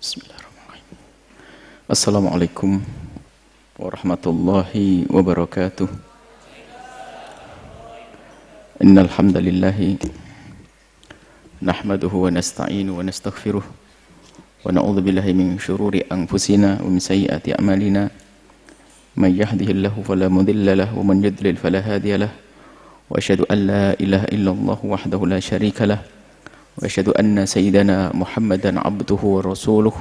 Bismillahirrahmanirrahim. Assalamualaikum warahmatullahi wabarakatuh. Innal hamdalillah nahmaduhu wa nasta'inu wa nastaghfiruh wa na'udzu billahi min shururi anfusina wa min sayyiati a'malina. May yahdihillahu fala mudilla lahu wa man yudlil fala hadiya lahu. Wa asyhadu an la ilaha illallah wahdahu la syarika lahu. Wa asyhadu anna sayyidana Muhammadan abduhu wa rasuluh.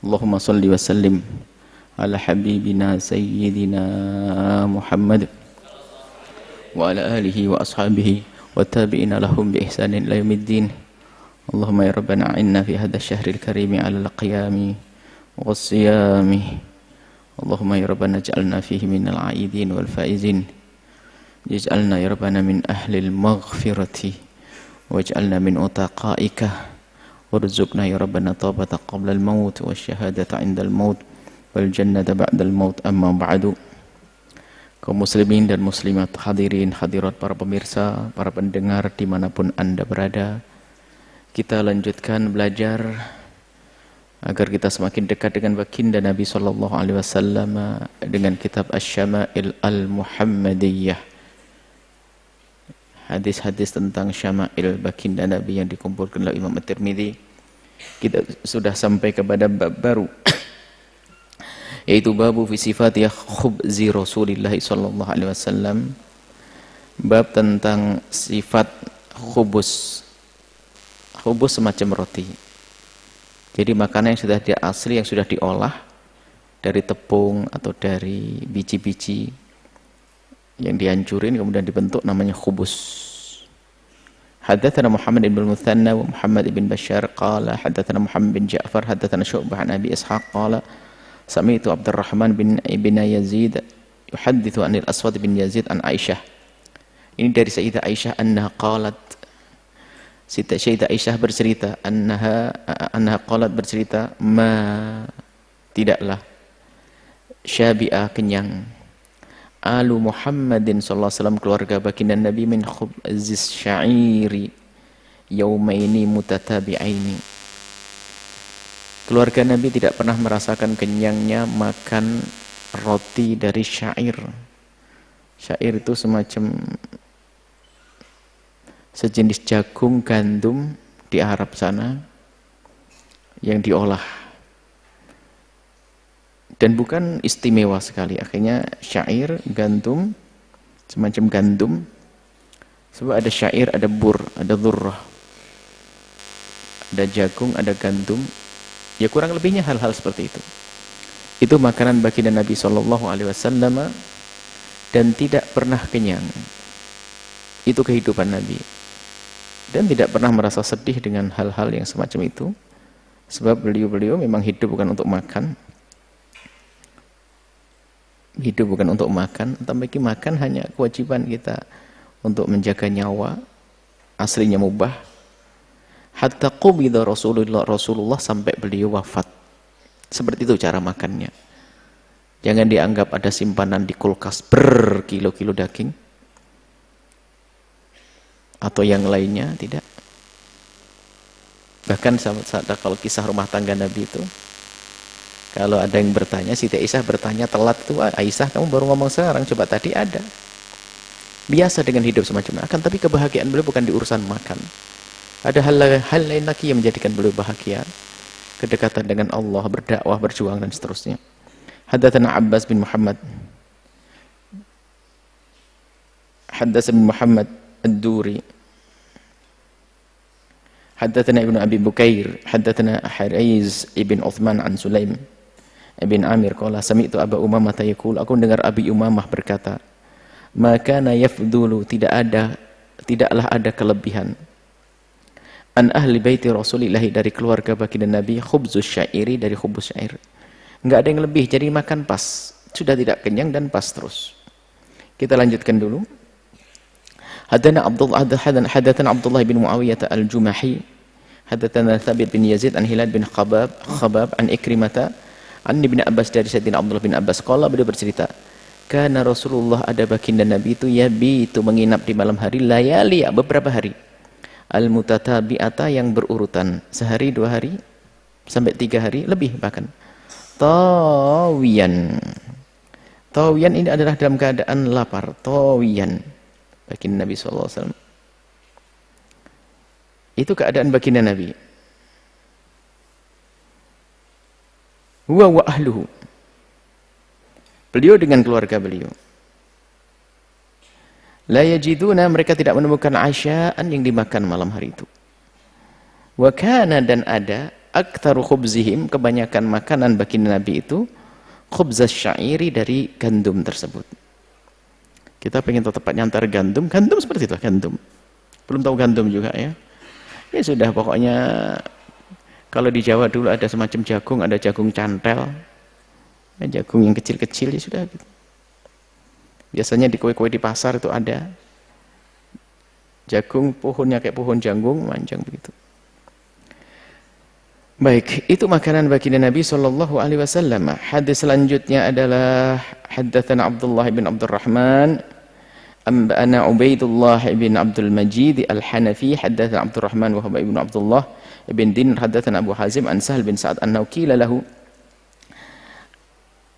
Allahumma salli wa sallim ala habibina sayyidina Muhammad wa ala alihi wa ashabihi wa tabi'ina lahum bi ihsanin ila yaumiddin. Allahumma ya rabbana a'inna fi hadha asy-syahril karimi ala al-qiyami was-siyami. Allahumma ya rabbana ij'alna fihi minal 'aidin wal faizin. Ij'alna ya rabbana min ahlil maghfirati waj'alna min utaqaika warzuqna ya rabbana taubata qabla al-maut wasyahadata 'inda al-maut wal jannata ba'da al-maut. Amma ba'du. Kaum muslimin dan muslimat, hadirin hadirat, para pemirsa, para pendengar dimanapun Anda berada, kita lanjutkan belajar agar kita semakin dekat dengan baginda Nabi sallallahu alaihi wasallam dengan kitab Asy-Syama'il Al-Muhammadiyah. Hadis-hadis tentang syama'il baginda Nabi yang dikumpulkan oleh Imam At-Tirmidzi. Kita sudah sampai kepada bab baru, yaitu babu fi sifati khubzi Rasulillah sallallahu alaihi wasallam. Bab tentang sifat khubus. Khubus semacam roti. Jadi makanan yang sudah asli, yang sudah diolah dari tepung atau dari biji-biji yang dihancurin kemudian dibentuk, namanya khubus. Haddatsana Muhammad ibn al-Muthanna wa Muhammad ibn Bashar qala haddatsana Muhammad bin Ja'far haddatsana Syu'bah an Abi Ishaq qala sami'tu Abdurrahman bin Yazid yuhadditsu anil Aswad bin Yazid an Aisyah. Ini dari Sayyidah Aisyah annaha qalat, Sayyidah Aisyah bercerita annaha qalat bercerita, ma tidaklah syabi'a kenyang alu Muhammadin sallallahu alaihi wasallam, keluarga baginda Nabi, min khubzis sya'iri yaumaini mutatabi'aini. Keluarga Nabi tidak pernah merasakan kenyangnya makan roti dari syair. Syair itu semacam sejenis jagung gandum di Arab sana yang diolah dan bukan istimewa sekali. Akhirnya syair, gandum, semacam gandum. Sebab ada syair, ada bur, ada dhurrah, ada jagung, ada gandum. Ya kurang lebihnya hal-hal seperti itu. Itu makanan baginda Nabi SAW dan tidak pernah kenyang. Itu kehidupan Nabi. Dan tidak pernah merasa sedih dengan hal-hal yang semacam itu. Sebab beliau memang hidup bukan untuk makan. Hidup bukan untuk makan, tapi makan hanya kewajiban kita untuk menjaga nyawa, aslinya mubah. Hatta qubida Rasulullah sampai beliau wafat. Seperti itu cara makannya. Jangan dianggap ada simpanan di kulkas berkilo-kilo daging atau yang lainnya, tidak. Bahkan saat kalau kisah rumah tangga Nabi itu, kalau ada yang bertanya, Siti Aisyah bertanya telat itu, Aisyah kamu baru ngomong sekarang, coba tadi ada. Biasa dengan hidup semacam itu. Tapi kebahagiaan beliau bukan di urusan makan. Ada hal lain lagi yang menjadikan beliau bahagia. Kedekatan dengan Allah, berdakwah, berjuang dan seterusnya. Haddatsana Abbas bin Muhammad. Haddatsana Muhammad ad-Duri. Haddatsana Ibnu Abi Bukair, haddatsana Hariz ibn Uthman an Sulaim Ibn Amir qala sami'tu Abu Umamah yaqul, aku dengar Abi Umamah berkata, maka yafdulu, tidaklah ada kelebihan an ahli baiti Rasulillah, dari keluarga baginda Nabi, khubzus syairi, dari khubuz syair. Enggak ada yang lebih, jadi makan pas, sudah tidak kenyang dan pas terus. Kita lanjutkan dulu. Haddatsana Abdullah bin Muawiyah al-Jumahi, haddatsana Thabit bin Yazid an Hilal bin Khabab an Ikrimah an Ibnu Abbas, dari Sayyidina Abdullah bin Abbas qala, beliau bercerita, karena Rasulullah, ada baginda Nabi itu, yabitu, menginap di malam hari, layali, beberapa hari, al-mutatabi'ata, yang berurutan, sehari dua hari sampai 3 hari lebih bahkan. Tawiyan. Tawiyan ini adalah dalam keadaan lapar. Tawiyan. Baginda Nabi SAW. Itu keadaan baginda Nabi. Huwa wa ahluhu. Beliau dengan keluarga beliau. La yajiduna, mereka tidak menemukan asya'an yang dimakan malam hari itu. Wa kana, dan ada, aktsaru khubzihim, kebanyakan makanan baginda Nabi itu khubzas syairi, dari gandum tersebut. Kita pengen tepatnya antar gandum seperti itu, gandum. Belum tahu gandum juga ya. Ya sudah, pokoknya kalau di Jawa dulu ada semacam jagung, ada jagung cantel. Ya, jagung yang kecil-kecil, ya sudah gitu. Biasanya di kue-kue di pasar itu ada jagung, pohonnya kayak pohon janggung, panjang begitu. Baik, itu makanan baginda Nabi sallallahu alaihi wasallam. Hadis selanjutnya adalah haddatsana Abdullah bin Abdurrahman, anba'ana Ubaidullah bin Abdul Majid Al-Hanafi, haddatsana Abdurrahman wa huwa ibnu Abdullah bin Dinar, haddatsana Abu Hazim an Sahal bin Sa'ad annahu qila lahu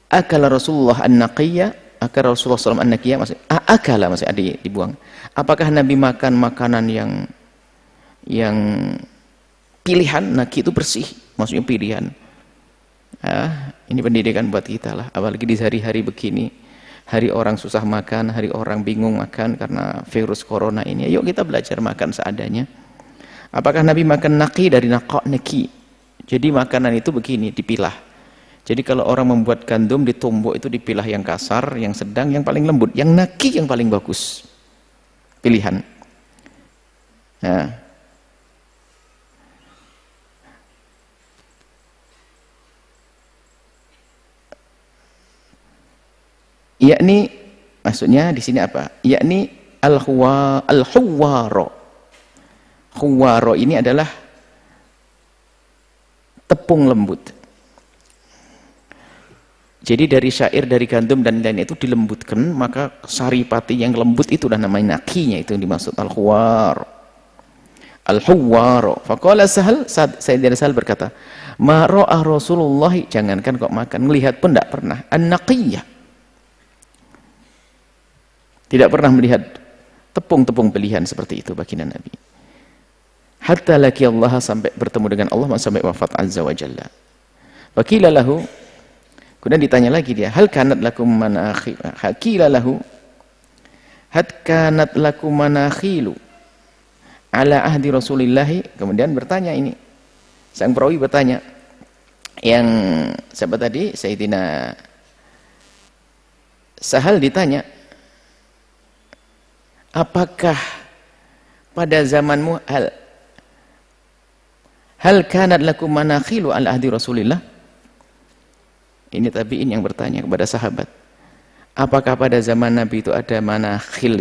akala Rasulullah an-naqiyya, akala Rasulullah sallallahu an-naqiyya, maksud akala, maksud dibuang. Apakah Nabi makan makanan yang pilihan? Naki itu bersih, maksudnya pilihan. Ini pendidikan buat kita lah, apalagi di hari-hari begini, hari orang susah makan, hari orang bingung makan karena virus corona ini. Yuk kita belajar makan seadanya. Apakah Nabi makan naki? Dari naqo, neki. Jadi makanan itu begini, dipilah. Jadi kalau orang membuat gandum ditumbuk, itu dipilah yang kasar, yang sedang, yang paling lembut, yang naki yang paling bagus. Pilihan. Nah, yakni, maksudnya di sini apa? Yakni al-huwaro. Huwaro ini adalah tepung lembut. Jadi dari syair, dari gandum dan lain-lain itu dilembutkan, maka saripati yang lembut itu dah namanya nakinya, itu yang dimaksud al-huwaro. Al-huwaro. Faqala Sahal, Sayyidina Sahal berkata, ma ra'a Rasulullah, jangankan kok makan, melihat pun tidak pernah, an-naqiyah. Tidak pernah melihat tepung-tepung pilihan seperti itu baginda Nabi. Hatta laki Allah, sampai bertemu dengan Allah, sampai wafat azza wa jalla. Waqila lahu, kemudian ditanya lagi dia, hal kanat lakum manakhil, qila lahu had kanat lakum manakhilu ala ahdi Rasulillah. Kemudian bertanya ini, sang perawi bertanya, yang siapa tadi? Sayyidina Sahal ditanya, apakah pada zamanmu hal kanat lakum manakhilu ala ahdi Rasulillah? Ini tabi'in yang bertanya kepada sahabat, apakah pada zaman Nabi itu ada manakhil?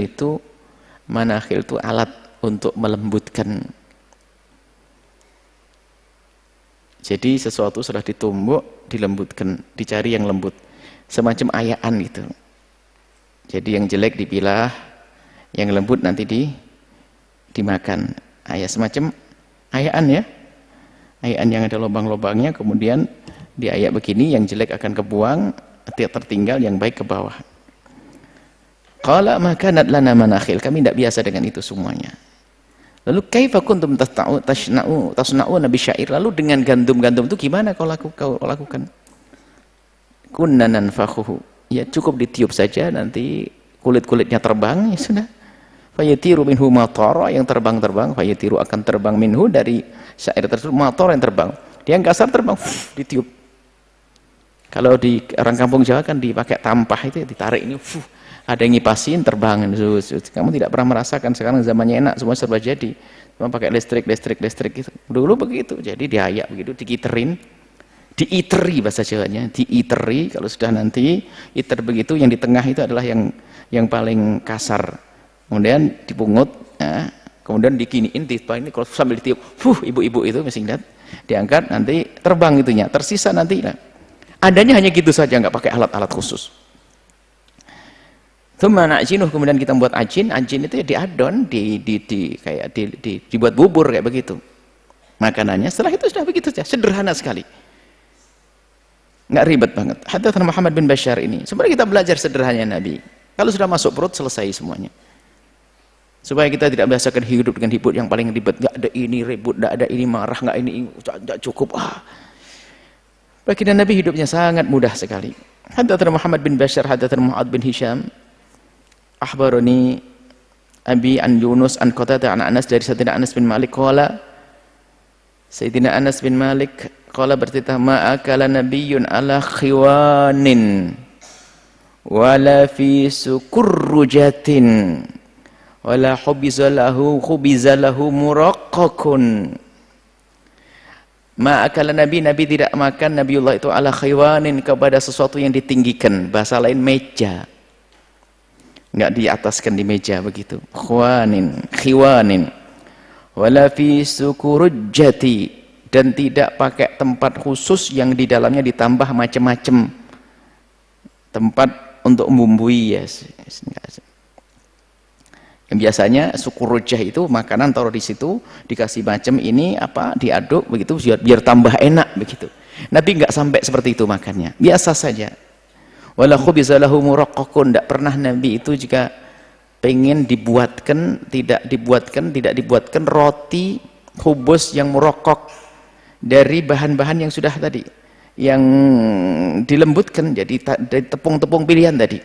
Manakhil itu alat untuk melembutkan. Jadi sesuatu sudah ditumbuk, dilembutkan, dicari yang lembut, semacam ayaan gitu. Jadi yang jelek dipilah, yang lembut nanti dimakan. Semacam ayaan ya, ayaan yang ada lubang-lubangnya, kemudian diayak begini, yang jelek akan kebuang, tertinggal, yang baik ke bawah. Qala ma kanat lana manakhil, kami tidak biasa dengan itu semuanya. Lalu kaifa kuntum tasna'una bi syair, lalu dengan gandum-gandum itu gimana kau lakukan? Kunna nanfakhuhu, ya cukup ditiup saja, nanti kulit-kulitnya terbang, ya sudah. Fayatiru minhu matara, yang terbang-terbang, fayatiru akan terbang minhu, dari syair tersebut, matara yang terbang. Dia yang kasar terbang, ditiup. Kalau di orang kampung Jawa kan dipakai tampah, itu ditarik ini, ada yang ngipasin, terbang. Kamu tidak pernah merasakan, sekarang zamannya enak, semua serba jadi. Cuma pakai listrik gitu. Dulu begitu, jadi diayak begitu, dikiterin, diiteri bahasa Jawanya, diiteri. Kalau sudah nanti iter begitu, yang di tengah itu adalah yang paling kasar. Kemudian dipungut, kemudian dikiniin, ini kalau sambil ditiup, ibu-ibu itu masih ingat, diangkat, nanti terbang itunya, tersisa nanti. Adanya hanya gitu saja, nggak pakai alat-alat khusus. Tsumma na'jinuh, kemudian kita buat ajin itu ya diadon, dibuat bubur kayak begitu. makanannya. Setelah itu sudah begitu saja, sederhana sekali, nggak ribet banget. Hadatsana Muhammad bin Bashar ini sebenarnya kita belajar sederhananya Nabi. Kalau sudah masuk perut selesai semuanya, supaya kita tidak biasakan hidup dengan hidup yang paling ribet. Nggak ada ini ribut, nggak ada ini marah, nggak ini nggak cukup. Baginda Nabi hidupnya sangat mudah sekali. Hadatsana Muhammad bin Bashar hadatsana Mu'adz bin Hisham akhbarani Abi an Yunus an Qatadah an Anas dari Sayyidina Anas bin Malik qala Sayyidina Anas bin Malik qala bercerita ma akala nabiyyun ala khiwanin wala fi sukurrujatin wala khubizalahu muraqqaqun. Ma akala Nabi tidak makan Nabiullah itu ala khiwanin, kepada sesuatu yang ditinggikan, bahasa lain meja, nggak diataskan di meja begitu, khiwanin wala fi sukurujjati, dan tidak pakai tempat khusus yang di dalamnya ditambah macam-macam tempat untuk membumbui ya. Yang biasanya sukurujjah itu makanan taruh di situ, dikasih macam ini apa, diaduk begitu biar tambah enak begitu. Nabi nggak sampai seperti itu makannya, biasa saja. Wala khubizalahu muraqqaqun, tidak pernah Nabi itu jika pengen tidak dibuatkan roti khubus yang muraqqaq dari bahan-bahan yang sudah tadi, yang dilembutkan jadi dari tepung-tepung pilihan tadi,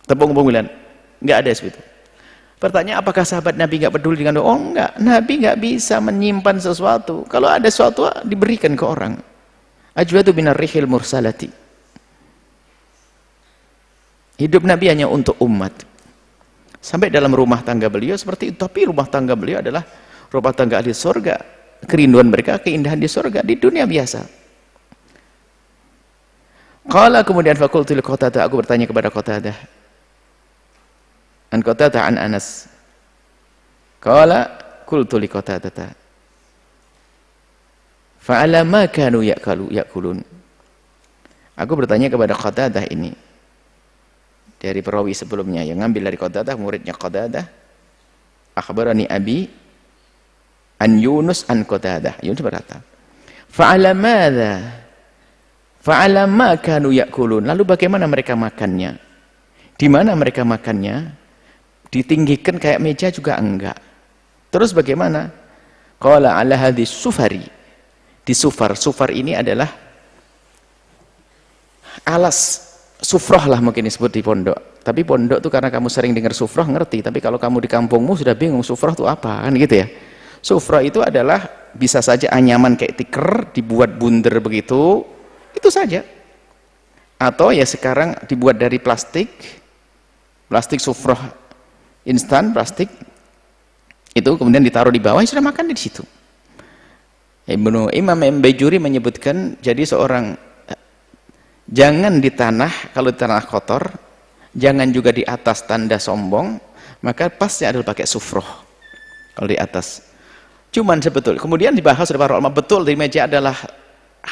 tepung-tepung pilihan, nggak ada seperti itu. Pertanyaan, apakah sahabat Nabi nggak peduli dengan doa? Oh enggak, Nabi nggak bisa menyimpan sesuatu. Kalau ada sesuatu diberikan ke orang. Ajwadu minar rihil mursalati. Hidup Nabi hanya untuk umat. Sampai dalam rumah tangga beliau seperti itu. Tapi rumah tangga beliau adalah rumah tangga ahli surga. Kerinduan mereka, keindahan di surga. Di dunia biasa. Qala kemudian fakultu li Qatadah, aku bertanya kepada Qatadah. An Qatadah an Anas. Qala qultu li Qatadah. Fa'ala ma kanu ya'kulun. Aku bertanya kepada Qatadah ini, dari perawi sebelumnya yang ngambil dari Qatadah, muridnya Qatadah. Akhbarani Abi an Yunus an Qatadah. Yunus berkata, fa'ala madza? Fa'ala ma kanu ya'kulun. Lalu bagaimana mereka makannya? Di mana mereka makannya? Ditinggikan kayak meja juga enggak. Terus bagaimana? Qala ala hadis sufari. Di sufar. Sufar ini adalah alas sufrah lah mungkin disebut di pondok. Tapi pondok tuh karena kamu sering dengar sufrah ngerti. Tapi kalau kamu di kampungmu sudah bingung sufrah itu apa kan gitu ya. Sufrah itu adalah bisa saja anyaman kayak tikar dibuat bundar begitu. Itu saja. Atau ya sekarang dibuat dari plastik sufrah instan, plastik itu kemudian ditaruh di bawah, sudah makan di situ. Imam Bajuri menyebutkan, jadi seorang jangan di tanah, kalau di tanah kotor, jangan juga di atas tanda sombong, maka pasnya adalah pakai sufroh kalau di atas. Cuman sebetulnya kemudian dibahas oleh para ulama, betul di meja adalah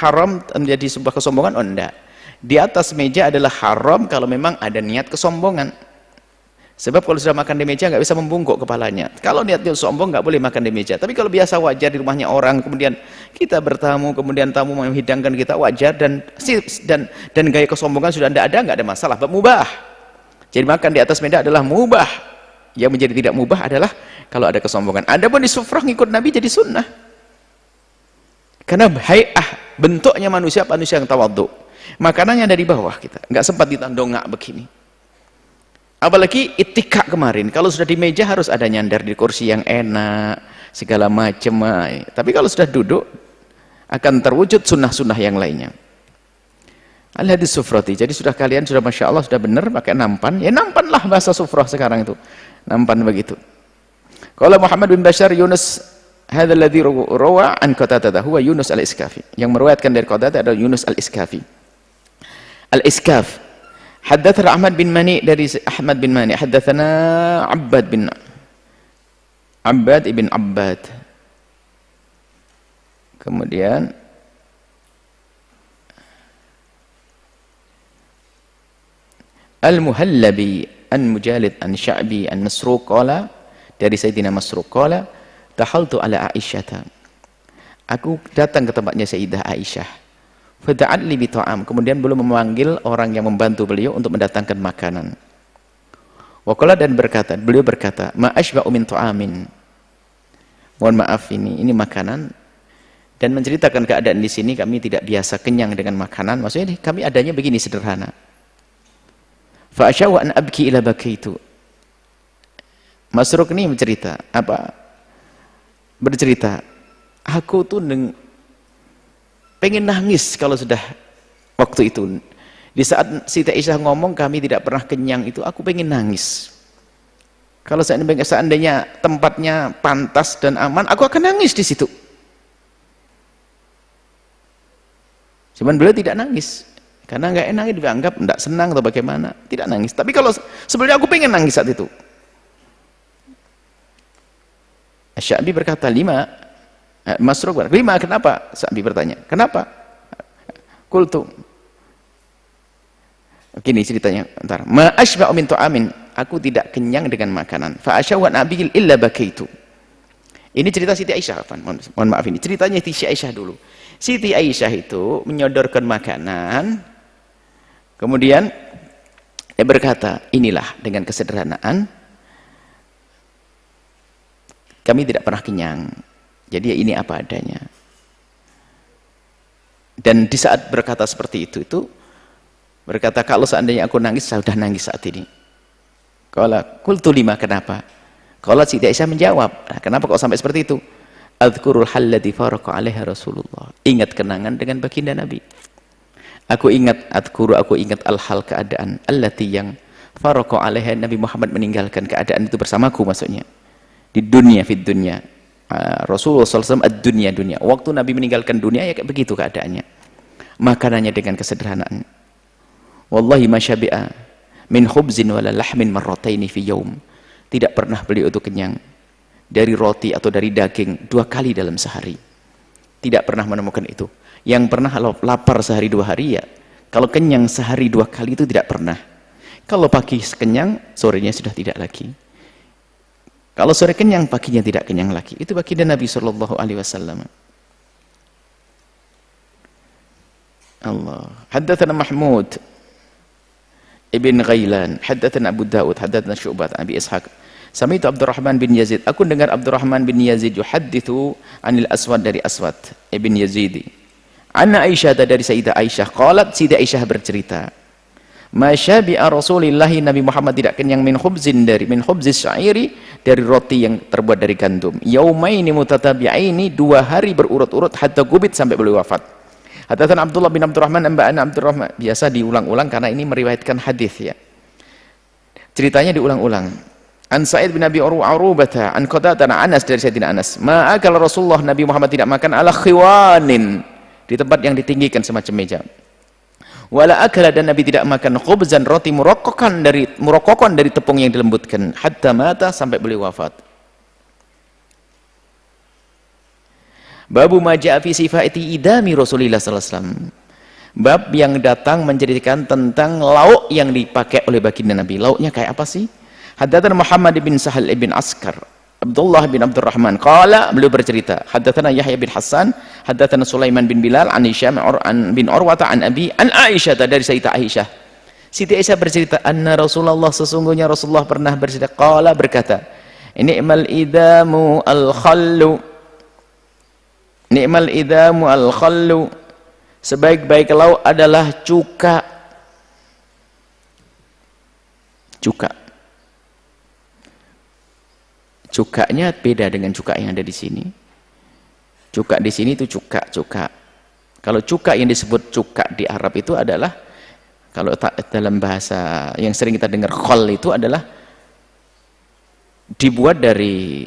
haram menjadi sebuah kesombongan? Oh enggak, di atas meja adalah haram kalau memang ada niat kesombongan. Sebab kalau sudah makan di meja nggak bisa membungkuk kepalanya. Kalau niatnya sombong nggak boleh makan di meja. Tapi kalau biasa wajar di rumahnya orang, kemudian kita bertamu, kemudian tamu menghidangkan kita, wajar, dan gaya kesombongan sudah nggak ada masalah. Mubah. Jadi makan di atas meja adalah mubah. Yang menjadi tidak mubah adalah kalau ada kesombongan. Adapun di sufrah ngikut Nabi jadi sunnah. Karena hay'ah, bentuknya manusia yang tawadhu. Makanannya dari bawah kita, nggak sempat ditandongak begini. Apalagi itikak kemarin, kalau sudah di meja harus ada nyandar di kursi yang enak, segala macam. Tapi kalau sudah duduk, akan terwujud sunnah-sunnah yang lainnya. Al-hadis sufrati, jadi sudah kalian sudah Masya Allah, sudah benar pakai nampan, ya nampanlah bahasa sufrah sekarang itu. Nampan begitu. Kalau Muhammad bin Bashar Yunus, hadzal ladzi rawa an Qatadah, huwa Yunus al-Iskafi. Yang meriwayatkan dari Qatadah adalah Yunus al-Iskafi. Al-Iskaf. Haddatsana Ahmad bin Mani, dari Ahmad bin Mani, haddatsana Abbad ibn Abbad. Kemudian Al-Muhallabi an Mujalid an Sya'bi an Masruq qala, dari Sayyidina Masruq qala, tahaltu ala Aisyah. Aku datang ke tempatnya Sayyidah Aisyah. Fada'at li bi ta'am. Kemudian beliau memanggil orang yang membantu beliau untuk mendatangkan makanan. Wa qala dan beliau berkata, ma asba'u min ta'amin. Mohon maaf ini makanan, dan menceritakan keadaan di sini kami tidak biasa kenyang dengan makanan. Maksudnya kami adanya begini sederhana. Fa asyaw an abki ila bakaitu. Masruq ini bercerita, aku tuh pengen nangis kalau sudah waktu itu. Di saat Siti Aisyah ngomong kami tidak pernah kenyang itu, aku pengen nangis. Kalau seandainya tempatnya pantas dan aman, aku akan nangis di situ. Cuman beliau tidak nangis, karena nggak enak, dianggap tidak senang atau bagaimana, tidak nangis. Tapi kalau sebenarnya aku pengen nangis saat itu. Sya'bi berkata, Masruq berkata, 5, kenapa? Sya'bi bertanya, kenapa? Qultu, begini ceritanya, bentar. Ma asba'u min ta'amin, aku tidak kenyang dengan makanan. Fa asyaw an abihil illa bakaitu. Ini cerita Siti Aisyah, mohon maaf, ini ceritanya Siti Aisyah dulu. Siti Aisyah itu menyodorkan makanan, kemudian dia berkata, inilah dengan kesederhanaan, kami tidak pernah kenyang, jadi ini apa adanya. Dan di saat berkata seperti itu berkata, kalau seandainya aku nangis, saya sudah nangis saat ini. Qala qultu lima, kenapa? Qala Siti Aisyah menjawab, nah, kenapa kok sampai seperti itu? Adzkurul halladzi faraqa 'alaiha Rasulullah. Ingat kenangan dengan baginda Nabi. Aku ingat al-hal, keadaan allati yang faraqa 'alaiha, Nabi Muhammad meninggalkan keadaan itu bersamaku, maksudnya di dunia, fid dunya. Rasulullah SAW ad-dunya, dunia. Waktu Nabi meninggalkan dunia ya kayak begitu keadaannya. Makanannya dengan kesederhanaan. Wallahi ma syabi'a min khubzin wala lahmin marrataini fi yaum. Tidak pernah beliau itu kenyang dari roti atau dari daging 2 kali dalam sehari. Tidak pernah menemukan itu. Yang pernah lapar sehari 2 hari ya. Kalau kenyang sehari 2 kali itu tidak pernah. Kalau pagi kenyang, sorenya sudah tidak lagi. Kalau sore kenyang, paginya tidak kenyang lagi. Itu baginda Nabi sallallahu alaihi wasallam. Allah. Haddatsana Mahmud ibn Ghailan, haddatsana Abu Dawud, haddatsana Syu'bah, Abi Ishaq. Sami'tu Abdurrahman bin Yazid. Aku dengar Abdurrahman bin Yazid yuhadditsu anil Aswad, dari Aswad ibn Yazid. Anna Aisyah, dari Sayyidah Aisyah. Qalat, Sayyidah Aisyah bercerita, masyabi'a Rasulillahi, Nabi Muhammad tidak kenyang min khubzis syairi, dari roti yang terbuat dari gandum. Yaumaini mutatabi'aini, 2 hari berurut-urut, hatta gubit, sampai beliau wafat. Hadatsana Abdullah bin Abdurrahman, amba'ana Abdurrahman. Biasa diulang-ulang karena ini meriwayatkan hadis ya. Ceritanya diulang-ulang. An Sa'id bin Abi Arubata, an Qatadah, Anas, dari Sayyidina Anas. Ma'akal Rasulullah, Nabi Muhammad tidak makan ala khiwanin, di tempat yang ditinggikan semacam meja. Wala akala, dan Nabi tidak makan khubzan, roti murokkokan dari tepung yang dilembutkan, hatta mata, sampai beliau wafat. Babu maja'a fi sifati idami Rasulillah sallallahu alaihi wasallam. Bab yang datang menceritakan tentang lauk yang dipakai oleh baginda Nabi. Lauknya kayak apa sih? Haddatsana Muhammad bin Sahal bin Askar, Abdullah bin Abdurrahman qala, beliau bercerita, haddatsana Yahya bin Hasan, haddatsana Sulaiman bin Bilal an Hisham bin Urwata an Abi an Aisyah, dari Sayyidah Aisyah. Siti Aisyah bercerita, anna Rasulullah, sesungguhnya Rasulullah pernah bercerita, qala, berkata, ni'mal idamu al-khallu, ni'mal idamu al-khallu, sebaik-baik lauk adalah cuka. Cukanya beda dengan cuka yang ada di sini. Cuka di sini itu cuka. Kalau cuka yang disebut cuka di Arab itu adalah, kalau dalam bahasa yang sering kita dengar, khol, itu adalah dibuat dari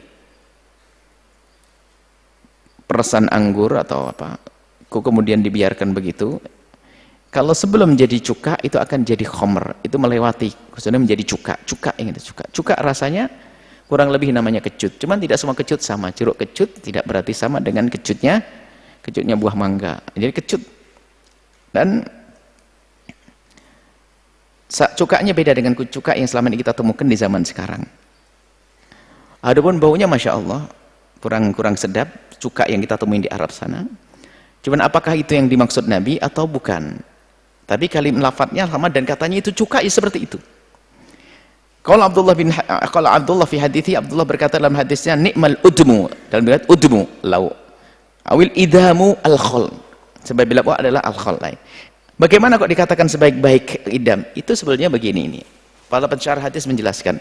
peresan anggur atau apa, kemudian dibiarkan begitu. Kalau sebelum jadi cuka itu akan jadi khomer, itu melewati, khususnya menjadi cuka yang itu cuka rasanya kurang lebih namanya kecut. Cuman tidak semua kecut sama. Jeruk kecut tidak berarti sama dengan kecutnya buah mangga. Jadi kecut. Dan cukanya beda dengan cuka yang selama ini kita temukan di zaman sekarang. Adapun baunya Masya Allah kurang sedap. cuka yang kita temuin di Arab sana. Cuman apakah itu yang dimaksud Nabi atau bukan? Tapi kalimat lafadznya sama dan katanya itu cuka ya seperti itu. Kalau Abdullah fi hadithi, Abdullah berkata dalam hadisnya, ni'mal udmu, dalam riwayat udmu lau awil idamu al-khol, sebaik bila adalah al-khol. Bagaimana kok dikatakan sebaik-baik idam? Itu sebenarnya begini ini. Para pensyarah hadis menjelaskan,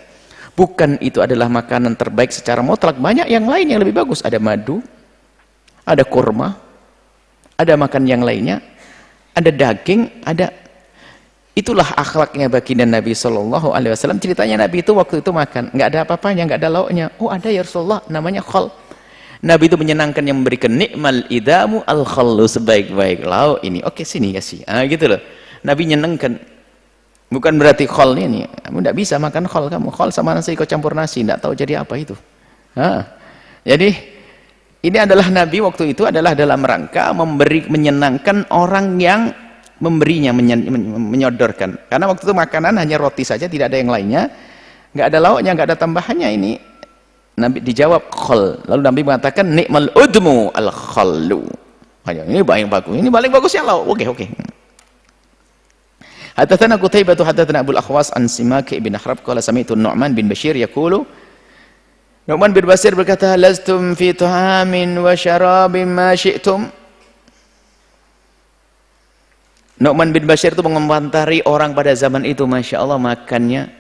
bukan itu adalah makanan terbaik secara mutlak, banyak yang lain yang lebih bagus. Ada madu, ada kurma, ada makan yang lainnya, ada daging, ada. Itulah akhlaknya baginda Nabi Shallallahu Alaihi Wasallam. Ceritanya Nabi itu waktu itu makan, nggak ada apa-apanya, nggak ada lauknya. Oh ada ya Rasulullah, namanya khol. Nabi itu menyenangkan yang memberikan nikmal idamu al khallu, sebaik-baik lauk ini. Oke sini kasih, gitu loh. Nabi nyenangkan. Bukan berarti khol ini, kamu tidak bisa makan khol, kamu khol sama nasi kau campur nasi, tidak tahu jadi apa itu. Jadi ini adalah Nabi waktu itu adalah dalam rangka menyenangkan orang yang memberinya, menyodorkan. Karena waktu itu makanan hanya roti saja, tidak ada yang lainnya, nggak ada lauknya, nggak ada tambahannya. Ini Nabi dijawab khol, lalu Nabi mengatakan nikmal udmu al khallu. Ini paling bagus, ini paling bagus ya lauk. Oke. Hadatsana Qutaibah hadatsana Abul Akhwas an Simak ibn Harb qala sami'tu Nu'man bin Bashir yaqulu, Nu'man bin Bashir berkata, lastum fi ta'amin wa syarabin ma syi'tum. Nu'man bin Bashir itu mengomentari orang pada zaman itu, Masya Allah, makannya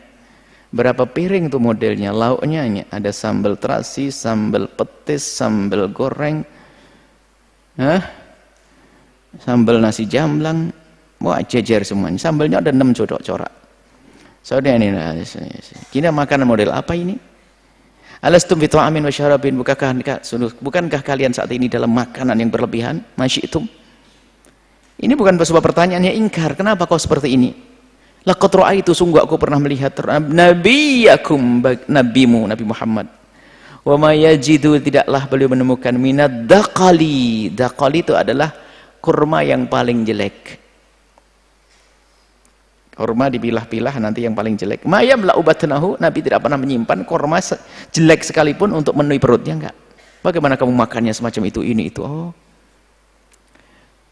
berapa piring tuh modelnya, lauknya ada sambal terasi, sambal petis, sambal goreng, sambal nasi jamblang, wah jejer semuanya. Sambalnya ada 6 corak. Saudara ini, kira makanan model apa ini? Alastum fi ta'amin wa syarabin, bukankah kalian saat ini dalam makanan yang berlebihan? Masyi'tum. Ini bukan sebuah pertanyaan yang ingkar. Kenapa kau seperti ini? Laqad ra'aitu, sungguh aku pernah melihat nabiyakum, nabimu Nabi Muhammad. Wa ma yajidu, tidaklah beliau menemukan minad daqali. Daqali itu adalah kurma yang paling jelek. Kurma dipilah-pilah nanti yang paling jelek. Ma yamla'u batnahu, Nabi tidak pernah menyimpan kurma jelek sekalipun untuk memenuhi perutnya, enggak. Bagaimana kamu makannya semacam itu, ini itu? Oh.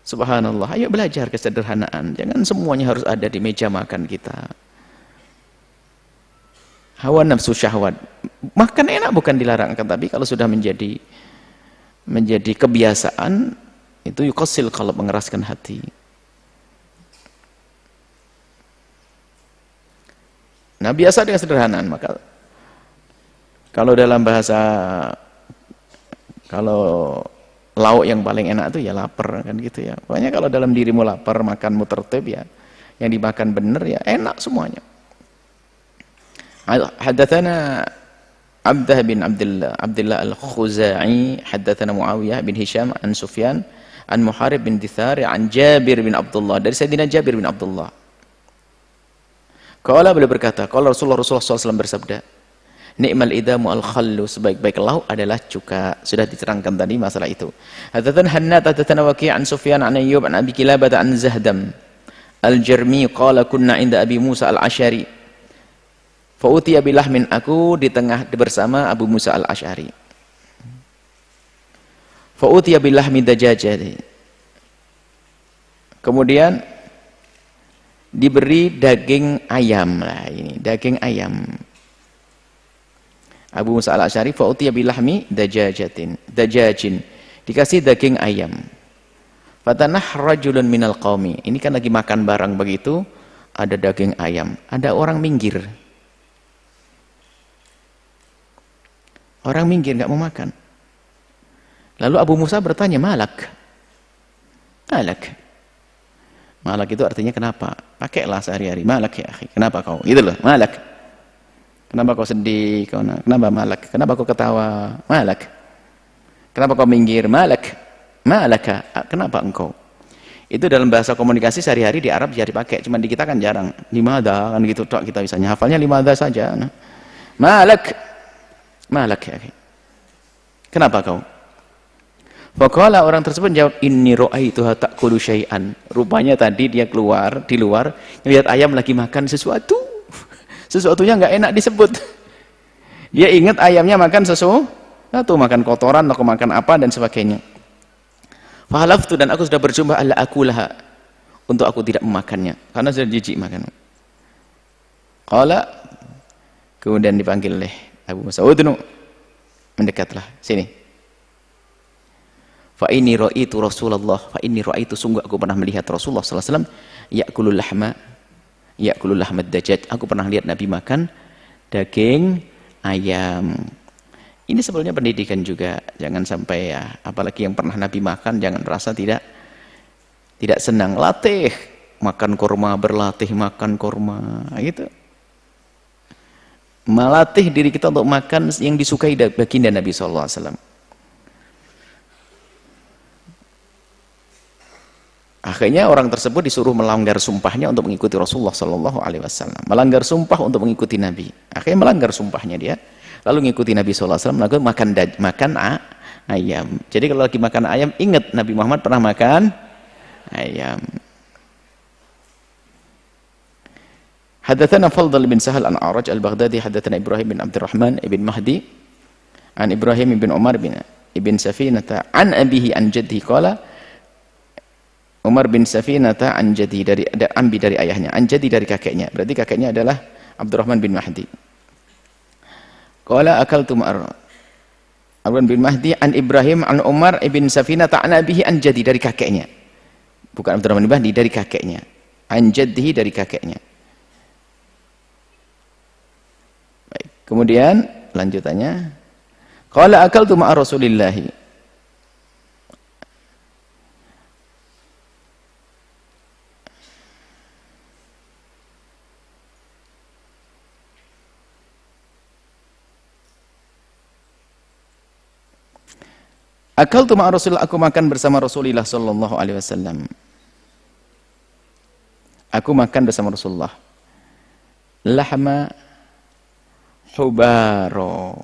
Subhanallah, ayo belajar kesederhanaan. Jangan semuanya harus ada di meja makan kita. Hawa nafsu syahwat. Makan enak bukan dilarangkan, tapi kalau sudah menjadi kebiasaan, itu yuqassil qalb, mengeraskan hati. Nah, biasa dengan sederhanaan. Maka kalau dalam bahasa, kalau lauk yang paling enak itu ya lapar, kan gitu ya. Pokoknya kalau dalam dirimu lapar, makanmu tertib ya, yang dimakan benar ya enak semuanya. Hadatsana Abdah bin Abdullah al-Khuzai, hadatsana Muawiyah bin Hisham an Sufyan an Muharib bin Dithar an Jabir bin Abdullah, dari Sayyidina Jabir bin Abdullah. Qala, beliau berkata, qala Rasulullah SAW bersabda, ni'mal idamu al-khallu, sebaik-baik lauk adalah cuka. Sudah diterangkan tadi masalah itu. Hadatsana Hannad hadatsana Waki' an Sufyan an Ayyub an Abi Kilabah an Zahdam al-Jarmi qala kunna inda Abi Musa al-Asy'ari fa utiya bilahmin, aku di tengah bersama Abu Musa al-Asy'ari. Fa utiya bilahmi dajajah, kemudian diberi daging ayam. Lah ini daging ayam. Abu Musa al-Asy'ari fa'utiya bilahmi dajajin, dikasih daging ayam. Fatanah rajulun minal qaumi, ini kan lagi makan barang begitu, ada daging ayam, ada orang minggir. Orang minggir nggak mau makan. Lalu Abu Musa bertanya, malak? Malak itu artinya kenapa? Pakailah sehari-hari, malak ya akhi. Kenapa kau? Gitu loh, malak. Kenapa kau sedih? Kenapa malak? Kenapa kau ketawa? Malak. Kenapa kau minggir? Malak. Malaka. Kenapa engkau? Itu dalam bahasa komunikasi sehari-hari di Arab jadi pakai, cuman di kita kan jarang. Limada kan gitu tok, kita bisanya hafalnya limada saja. Malak. Malak ya akhi. Kenapa kau? Faqala, orang tersebut jawab, inni ra'aituha ta'kulu syai'an. Rupanya tadi dia keluar, di luar, melihat ayam lagi makan sesuatu. Sesuatunya nggak enak disebut. Dia ingat ayamnya makan atau makan kotoran atau makan apa dan sebagainya. Fahalaftu, dan aku sudah bersumpah alla akulaha, untuk aku tidak memakannya karena sudah jijik makan. Qala, kemudian dipanggil oleh Abu Musa, udnu, mendekatlah sini. Fa inni ra'aitu Rasulullah, fa inni ra'aitu, sungguh aku pernah melihat Rasulullah sallallahu alaihi wasallam ya'kulul lahmad dajjaj, aku pernah lihat Nabi makan daging ayam. Ini sebenarnya pendidikan juga, jangan sampai ya, apalagi yang pernah Nabi makan jangan rasa tidak senang. Latih makan kurma, berlatih makan kurma gitu. Melatih diri kita untuk makan yang disukai baginda Nabi sallallahu alaihi wasallam. Akhirnya orang tersebut disuruh melanggar sumpahnya untuk mengikuti Rasulullah sallallahu alaihi wasallam. Melanggar sumpah untuk mengikuti Nabi. Akhirnya melanggar sumpahnya dia. Lalu mengikuti Nabi sallallahu alaihi wasallam, lalu makan ayam. Jadi kalau lagi makan ayam, ingat Nabi Muhammad pernah makan ayam. Hadatsana Fadl bin Sahal an A'raj al-Baghdadi, hadatsana Ibrahim bin Abdurrahman ibn Mahdi an Ibrahim bin Umar bin Safinata an abihi an jaddihi qala, Umar bin Safinata an jaddi, dari ambi dari ayahnya, an jaddi dari kakeknya, berarti kakeknya adalah Abdurrahman bin Mahdi. Qala akaltu ma'ar Abdurrahman bin Mahdi an Ibrahim an Umar ibn Safinata an abihi an jaddi, dari kakeknya, bukan Abdurrahman bin Mahdi, dari kakeknya, an jaddihi, dari kakeknya. Baik, kemudian lanjutannya, qala akaltu ma'a Rasulillahi, akaltu ma'a Rasulillah, aku makan bersama Rasulullah sallallahu alaihi wasallam. Aku makan bersama Rasulullah. Lahma hubaro.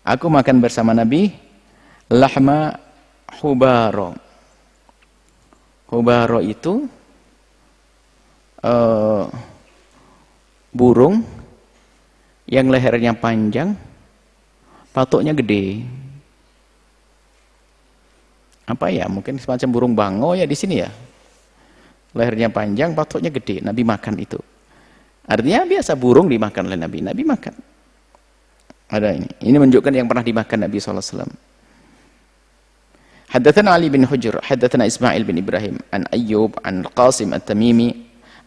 Aku makan bersama Nabi lahma hubaro. Hubaro itu burung yang lehernya panjang, patoknya gede. Apa ya, mungkin semacam burung bango ya di sini ya, lehernya panjang, patoknya gede. Nabi makan itu, artinya biasa burung dimakan oleh Nabi makan. Ada ini menunjukkan yang pernah dimakan Nabi SAW. Haddatsana Ali bin Hujr, haddatsana Ismail bin Ibrahim an Ayyub an Qasim at-Tamimi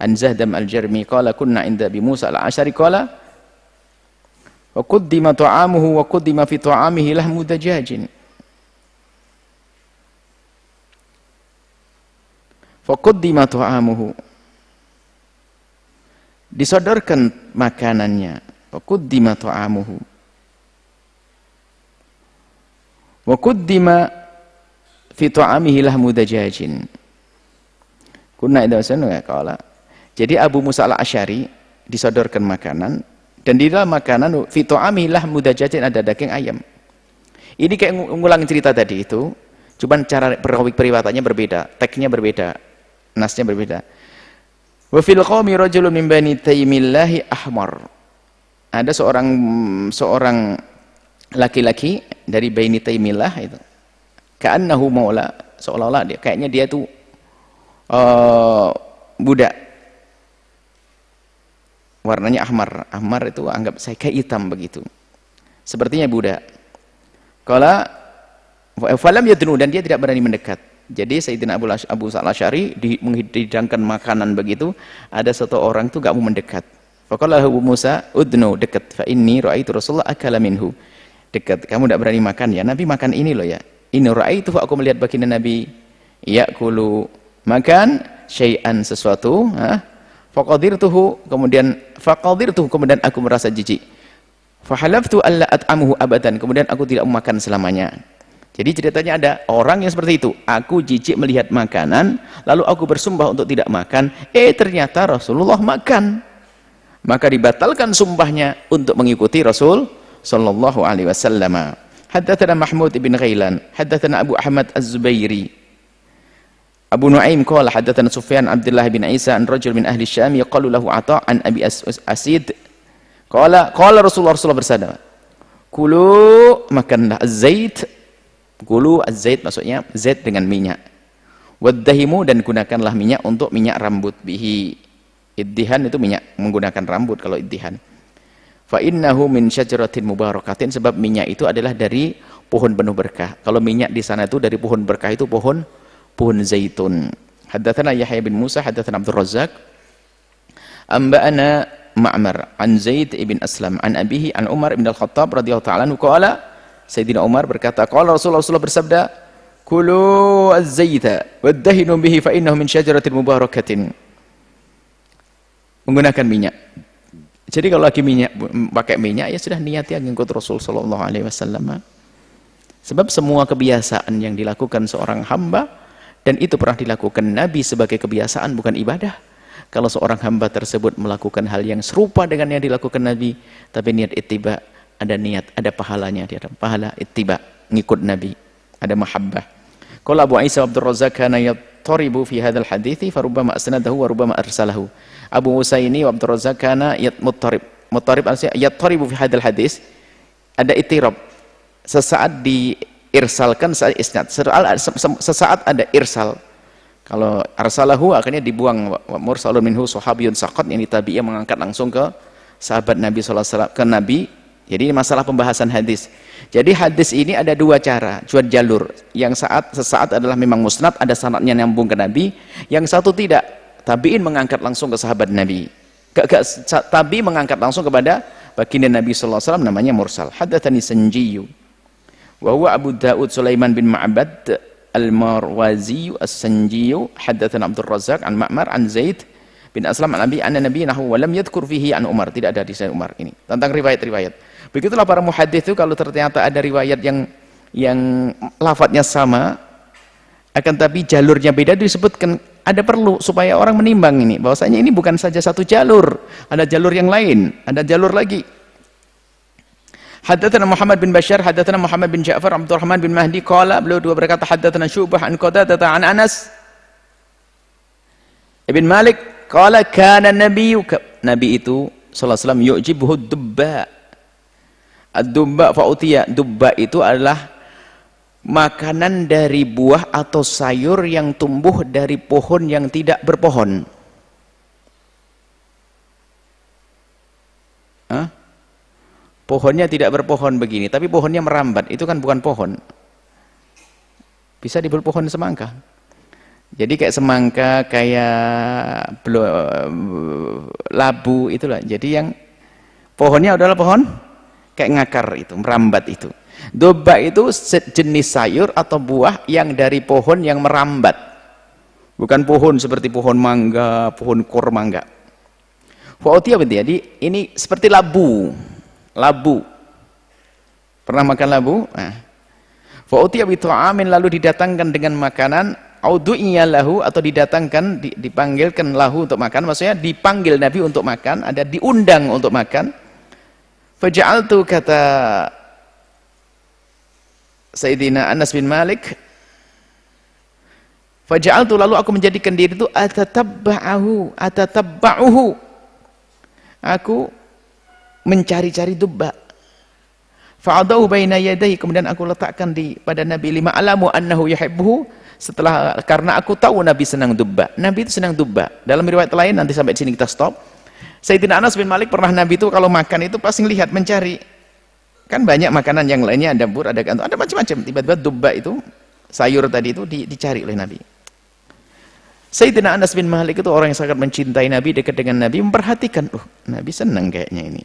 an Zahdam al-Jarmi qala kunna inda Abi Musa al-Asy'ari qala wa qaddima ta'amuhu wa qaddima fi ta'amihi lahmu dajajin. Faqaddima ta'amuhu, disodorkan makanannya. Faqaddima ta'amuhu wa qaddima fi ta'amihi lahmu dajajin. Kunna idza sanna qala. Jadi Abu Musa al-Asy'ari disodorkan makanan, dan di dalam makanan fi ta'amihi lahmu dajajin, ada daging ayam. Ini kayak ngulang cerita tadi itu, cuman cara periwayatannya berbeda, teksnya berbeda, nasnya berbeda. Wa fil qaumi rajulun min bani Taimillahi ahmar. Ada seorang laki-laki dari Bani Taimillah itu. Ka'annahu maula, seolah-olah dia kayaknya dia tuh budak. Warnanya ahmar. Ahmar itu anggap saya kayak hitam begitu. Sepertinya budak. Qala falam yadnu, dan dia tidak berani mendekat. Jadi Sayyidina Abu Sa'al Asy'ari menghidangkan makanan begitu, ada satu orang itu gak mau mendekat. Faqala Abu Musa udnu, dekat. Fa inni ra'aitu Rasulullah akala minhu. Dekat, kamu tidak berani makan ya, Nabi makan ini loh ya. Inni ra'aitu, aku melihat baginda Nabi ya'kulu, makan syai'an, sesuatu, faqadirtuhu, kemudian aku merasa jijik. Fahalaftu alla at'amuhu abadan, kemudian aku tidak makan selamanya. Jadi ceritanya ada orang yang seperti itu. Aku jijik melihat makanan, lalu aku bersumpah untuk tidak makan. Ternyata Rasulullah makan. Maka dibatalkan sumpahnya untuk mengikuti Rasul sallallahu alaihi wasallam. Haddatsana Mahmud ibn Ghailan, haddatsana Abu Ahmad Az-Zubairi. Abu Nuaim qala haddatsana Sufyan Abdullah bin Isa an rajul min ahli Syam yaqalu lahu Atha an Abi Asid. Qala Rasulullah bersabda, Kulu, makanlah az-zait. Kulu az-zait maksudnya zait dengan minyak. Waddahimu, dan gunakanlah minyak untuk minyak rambut. Bihi, iddihan itu minyak menggunakan rambut kalau iddihan. Fa innahu min syajaratin mubarakatin, sebab minyak itu adalah dari pohon penuh berkah. Kalau minyak di sana itu dari pohon berkah, itu pohon zaitun. Haddatsana Yahya bin Musa, haddatsana Abdul Razzaq, anba'ana Ma'mar an Zaid ibn Aslam an abihi an Umar ibn al-Khattab radhiyallahu ta'ala anhu qala, Sayyidina Umar berkata, qala Rasulullah bersabda, kulu az-zaita waddahinu bihi fa innahu min syajaratin mubarakatin. Menggunakan minyak. Jadi kalau lagi pakai minyak, ya sudah niati ngikut Rasul sallallahu alaihi wasallam. Sebab semua kebiasaan yang dilakukan seorang hamba, dan itu pernah dilakukan Nabi sebagai kebiasaan, bukan ibadah. Kalau seorang hamba tersebut melakukan hal yang serupa dengan yang dilakukan Nabi, tapi niat ittiba, ada niat, ada pahalanya, dia ada pahala ittiba, ngikut Nabi, ada mahabbah. Qala Abu Isa Abdul Razzaq kana yattaribu fi hadzal hadithi farubbama asnadahu wa rubbama arsalahu. Abu Musa ini Abdul Razzaq kana muttarib artinya yattaribu fi hadzal hadis, ada ittirab. Sesaat diirsalkan, sesaat ada irsal. Kalau arsalahu akhirnya dibuang, mursalun minhu sahabiyun saqat, yang tabi'iyah mengangkat langsung ke sahabat Nabi sallallahu alaihi wasallam, ke Nabi. Jadi ini masalah pembahasan hadis. Jadi hadis ini ada dua cara, dua jalur. Yang sesaat adalah memang musnad, ada sanadnya nyambung ke Nabi. Yang satu tidak, tabi'in mengangkat langsung ke sahabat Nabi. Tabi mengangkat langsung kepada baginda Nabi sallallahu alaihi wasallam, namanya mursal. Haddatsani Sanjiyu wa huwa Abu Daud Sulaiman bin Ma'bad Al-Marwazi As-Sanjiyu, haddatsana Abdul Razzaq an Ma'mar an Zaid bin Aslam an Nabi anna Nabi nahu wa lam yadhkur fihi an Umar. Tidak ada di Sayyid Umar ini tentang riwayat-riwayat. Begitulah para muhaddits itu, kalau ternyata ada riwayat yang lafadznya sama akan tapi jalurnya beda, disebutkan. Ada perlu supaya orang menimbang ini, bahwasanya ini bukan saja satu jalur, ada jalur yang lain, ada jalur lagi. Haddatsana Muhammad bin Bashar, haddatsana Muhammad bin Ja'far, Abdurrahman bin Mahdi qala, beliau dua berkata, haddatsana Syu'bah an Qatadah an Anas Ibn Malik qala kana Nabi itu sallallahu alaihi wasallam yu'jibuhu dubba. Ad-dubba fa'utiya, dubba itu adalah makanan dari buah atau sayur yang tumbuh dari pohon yang tidak berpohon. Hah? Pohonnya tidak berpohon begini, tapi pohonnya merambat, itu kan bukan pohon. Bisa disebut pohon semangka. Jadi kayak semangka, kayak labu, itulah. Jadi yang pohonnya adalah pohon kayak ngakar itu, merambat itu. Dobba itu jenis sayur atau buah yang dari pohon yang merambat. Bukan pohon seperti pohon mangga, pohon kurma, enggak. Fa'utiyah berarti, jadi ini seperti labu. Labu. Pernah makan labu? Nah. Fa'utiyah bita'amin, lalu didatangkan dengan makanan, audu'iyya lahu, atau didatangkan, dipanggilkan lahu untuk makan, maksudnya dipanggil Nabi untuk makan, ada diundang untuk makan. Faja'altu, kata Sayyidina Anas bin Malik, faja'altu, lalu aku menjadikan diri itu atatabba'uhu, aku mencari-cari dubba. Fa'adahu baina yadayhi, kemudian aku letakkan pada Nabi, lima alamu annahu yuhibbuhu, karena aku tahu Nabi senang dubba. Nabi itu senang dubba. Dalam riwayat lain, nanti sampai di sini kita stop. Sayyidina Anas bin Malik pernah Nabi itu kalau makan itu pasti lihat, mencari. Kan banyak makanan yang lainnya, ada bur, ada gandum, ada macam-macam. Tiba-tiba dubba itu, sayur tadi itu dicari oleh Nabi. Sayyidina Anas bin Malik itu orang yang sangat mencintai Nabi, dekat dengan Nabi, memperhatikan, Nabi senang kayaknya ini.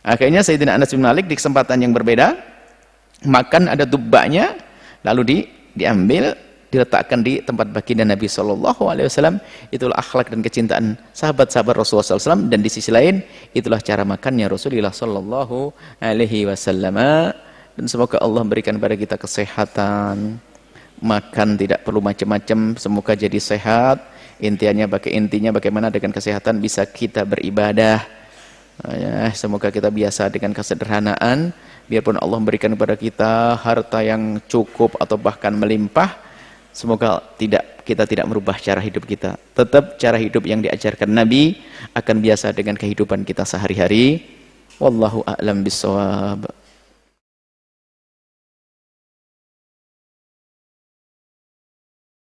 Akhirnya Sayyidina Anas bin Malik di kesempatan yang berbeda, makan ada dubbanya, lalu diambil, diletakkan di tempat baginda Nabi SAW. Itulah akhlak dan kecintaan sahabat-sahabat Rasulullah SAW, dan di sisi lain itulah cara makannya Rasulullah SAW. Dan semoga Allah berikan kepada kita kesehatan, makan tidak perlu macam-macam, semoga jadi sehat. Intinya bagaimana dengan kesehatan bisa kita beribadah. Ya, semoga kita biasa dengan kesederhanaan, biarpun Allah memberikan kepada kita harta yang cukup atau bahkan melimpah, semoga kita tidak merubah cara hidup kita. Tetap cara hidup yang diajarkan Nabi, akan biasa dengan kehidupan kita sehari-hari. Wallahu a'lam bishawab.